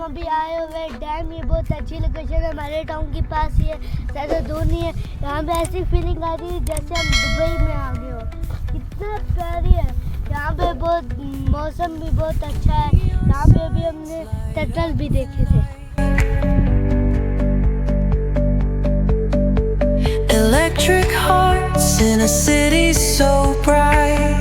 अभी आए हुए डैम। ये बहुत अच्छी लोकेशन है, हमारे टाउन के पास ही है, ज़्यादा दूर नहीं है। यहाँ पे ऐसी फीलिंग आ रही है जैसे हम दुबई में आ गए हो, इतना प्यारी है यहाँ पे। बहुत मौसम भी बहुत अच्छा है यहाँ पे। अभी हमने टर्टल भी देखे थे। Electric hearts in a city so bright.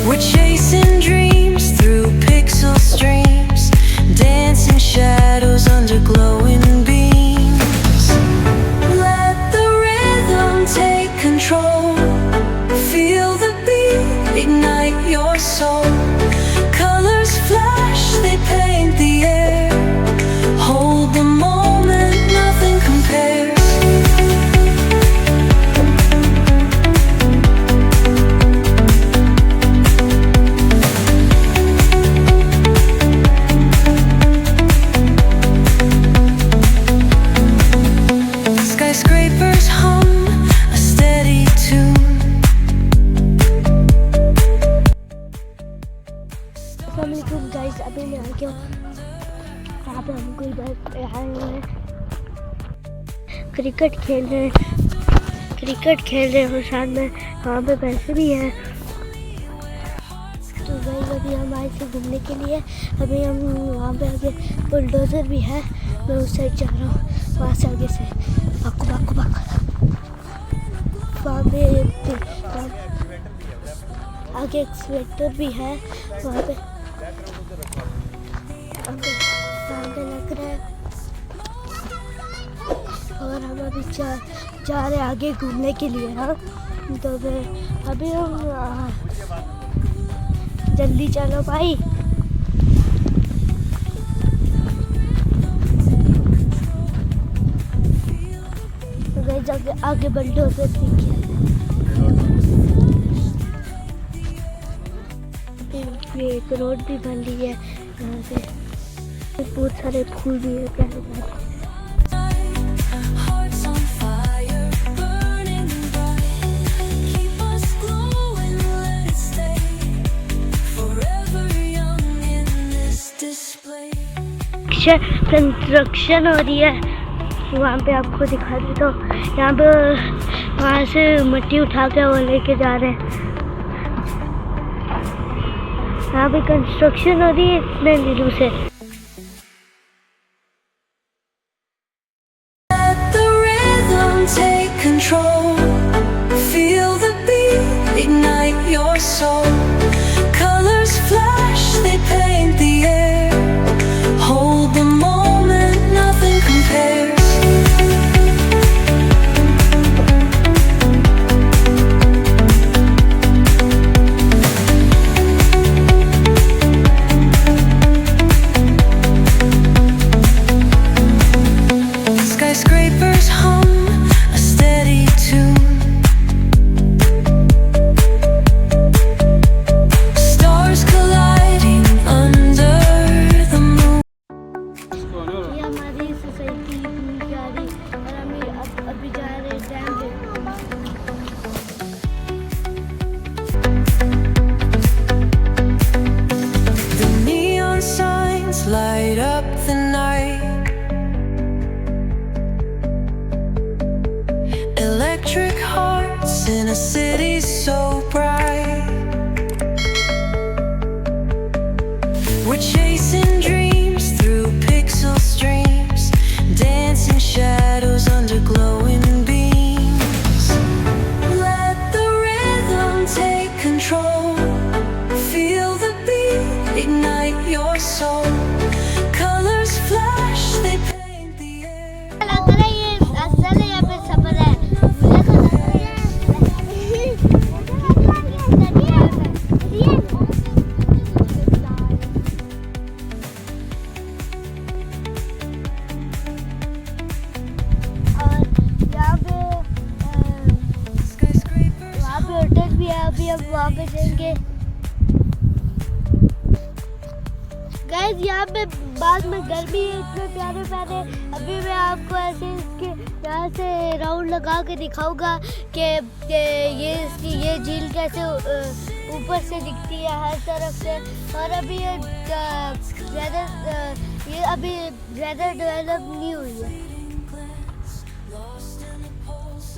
We're chasing dreams through pixel streams, dancing shadows under glowing beams. Let the rhythm take control. Feel the beat, ignite your soul. Colors flash, they paint the air. Hold the moment, nothing compares. Skyscrapers hum a steady tune. अस्सलामुअलैकुम guys, अभी मैं आ गया हूँ। यहाँ पे हम कोई बात आए हुए हैं, क्रिकेट खेल रहे हैं और साथ में वहाँ पे पैसे भी हैं। तो गाइस अभी हम आए थे घूमने के लिए। अभी हम वहाँ पे आगे बुलडोज़र भी है, मैं उस साइड जा रहा हूँ, वहाँ से आगे से भागो। वहाँ पे आगे एक स्वेटर भी है, वहाँ पे लग रहा है। और हम अभी जा रहे हैं आगे घूमने के लिए। हाँ, तो फिर अभी हम जल्दी चलो भाई। तो गए आगे बुलडोज़र दिखे। एक रोड भी बन रही है यहाँ से, बहुत सारे फूल भी है प्यारे प्यारे। कंस्ट्रक्शन हो रही है वहाँ पे, आपको दिखा देता हूँ। यहाँ पे वहाँ से मिट्टी उठा के वो लेके जा रहे हैं। यहाँ पे कंस्ट्रक्शन हो रही है इतने दिनों से। Let the rhythm take control. Feel the beat, ignite your soul. Colors flash, they paint the air. Hold the moment, nothing compares. Skyscrapers hum a steady tune. Stars colliding under the moon. ये हमारी society जा रही और हम अभी जा रहे हैं डैम पे। The neon signs light up the night. Electric hearts in a city so bright. We're chasing dreams through pixel streams, dancing shadows under glowing beams. Let the rhythm take control. Feel the beat, ignite your soul. Colors flash, they paint the air. लग रहा है ये असल यहाँ पे सफर है। और यहाँ पे वहाँ पे होटल भी है, अभी हम वहाँ पे जाएंगे। गाइस यहाँ पे बाद में घर भी है इतने प्यारे प्यारे। अभी मैं आपको ऐसे इसके यहाँ से राउंड लगा के दिखाऊंगा कि ये झील कैसे ऊपर से दिखती है हर तरफ से। और अभी ये अभी ज़्यादा डेवलप नहीं हुई है।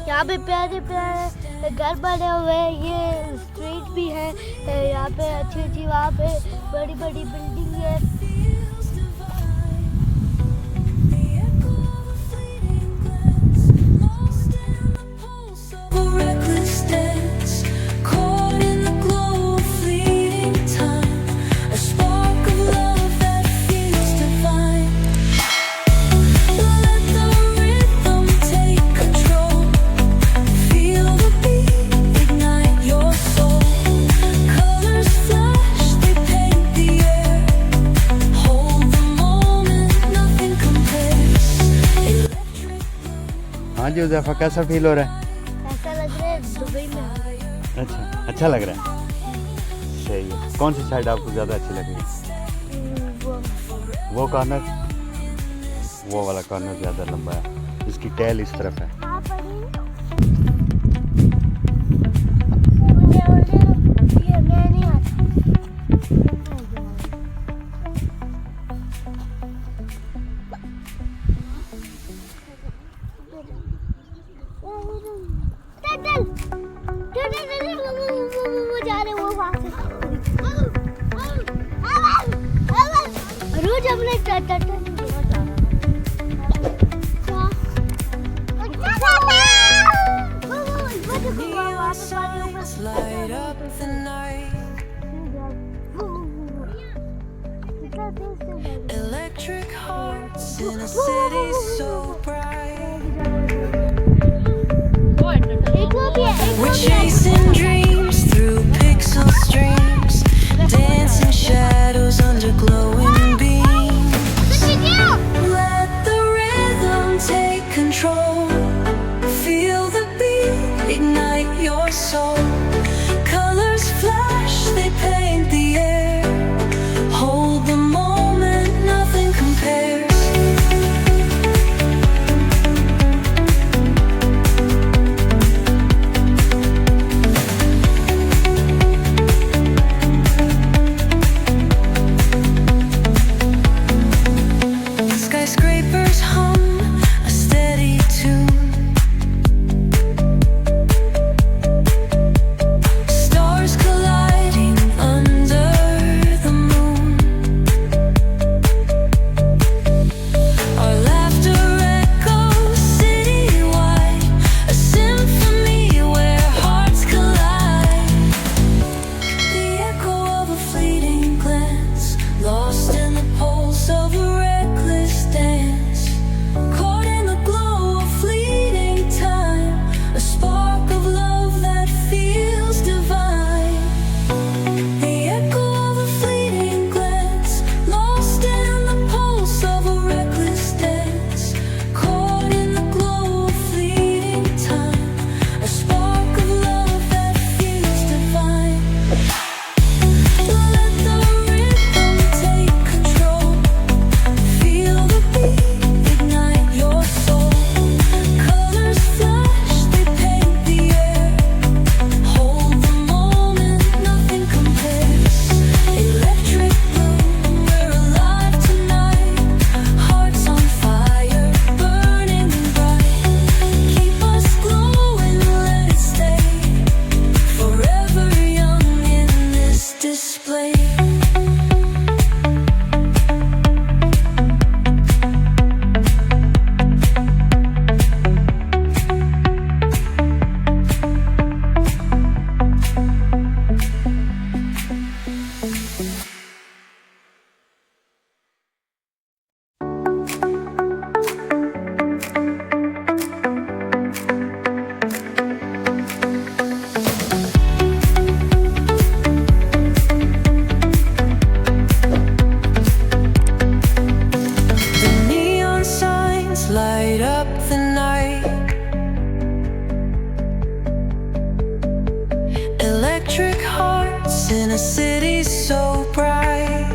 यहाँ पे प्यारे प्यारे घर बने हुए हैं, ये स्ट्रीट भी है यहाँ पे अच्छी अच्छी, वहाँ पे बड़ी बड़ी बिल्डिंग है। हाँ जी हुज़ैफा, कैसा फील हो रहा है? ऐसा लग रहा है दुबई में आ गए। अच्छा लग रहा है। सही है। कौन सी साइड आपको ज़्यादा अच्छी लगी? वो कॉर्नर, वो वाला कॉर्नर ज़्यादा लंबा है, इसकी टैल इस तरफ है। रोज हमने light up the night. Electric hearts in a city so bright. We're chasing dreams through pixel streams, dancing shadows under glowing beams. Let the rhythm take control. Feel the beat, ignite your soul. Colors flash, they paint the air. Hold the moment, nothing compares. Skyscrapers hum a steady tune. Stars colliding under the moon. Our laughter echoes citywide, a symphony where hearts collide. The echo of a fleeting glance, lost in the pulse of a reckless dance. Caught in the glow of fleeting time, a spark of love that feels divine. The echo of a fleeting glance, lost in the pulse of a reckless dance. Caught in the glow of fleeting time, a spark of love that feels divine. Let the rhythm take control. Feel the beat, ignite your soul. Colors flash, they paint the air. Hold the moment, nothing compares. Electric blue, we're alive tonight. Hearts on fire, burning bright. Keep us glowing, let it stay. Forever young in this display. The neon signs light up the night. Electric hearts in a city so bright.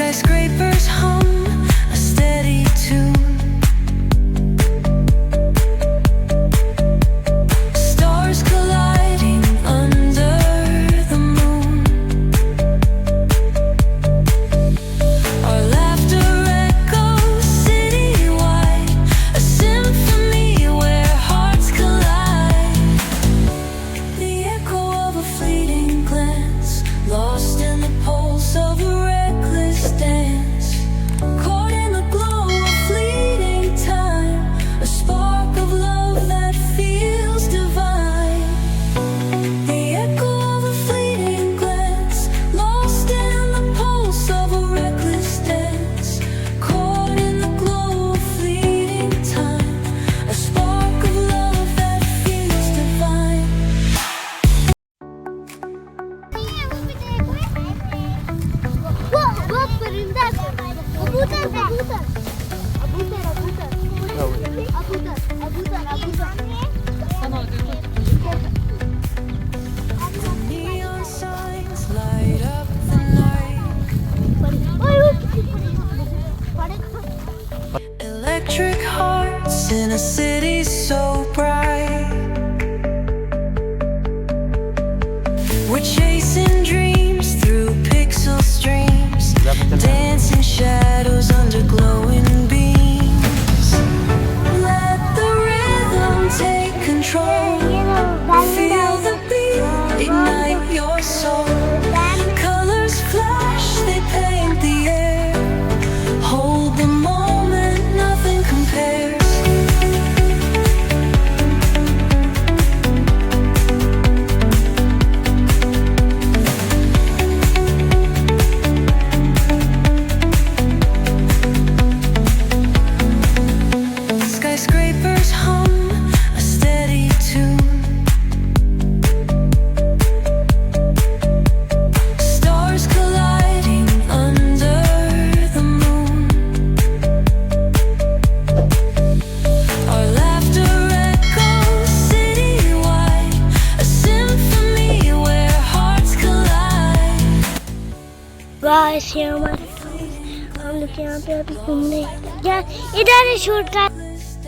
Skyscrapers hum a steady tune. Stars colliding under the moon. Our laughter echoes citywide, a symphony where hearts collide. The echo of a fleeting glance, lost in the pulse of a reckless dance. Caught in the glow of fleeting time, a spark of love that feels divine. The echo of a fleeting glance, lost in the pulse of a reckless dance. Caught in the glow of fleeting time, a spark of love that feels divine. वो परिंदा है, कबूतर कबूतर कबूतर कबूतर कबूतर Neon signs light up the night. Electric hearts in a city so bright. We're chasing dreams through pixel streams, dancing shadows under glowing beams. Let the rhythm take control. Feel the beat, ignite your soul. Colors flash, they paint the air. Hold the moment, nothing compares. Skyscrapers hum a steady tune. Stars colliding under the moon. Our laughter echoes citywide, a symphony where hearts collide. वाह ये हमारा हम लोग यहाँ पे अभी घूमने इधर ही शूट कर।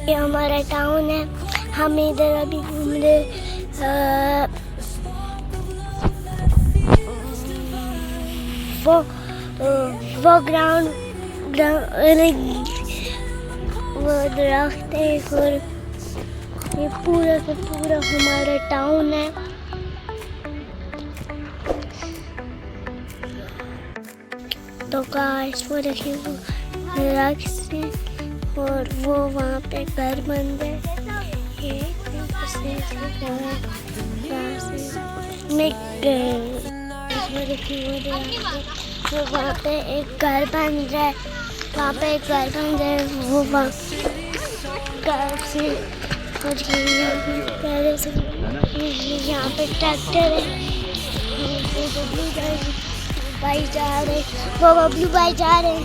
ये हमारा टाउन है, हम इधर अभी घूम रहे। वो ग्राउंड वो दरख्त है और ये पूरा का पूरा हमारा टाउन है। तो गाइस वो देखिए वो दरख्त है और वो वहाँ पे घर बन रहे। ये वो देखिए वो वहाँ पे एक घर बन रहा है, वहाँ पे एक घर बन रहा है। वो वहाँ घर से पहले से यहाँ पे ट्रैक्टर है, भाई जा रहे, वो बबलू भाई जा रहे हैं।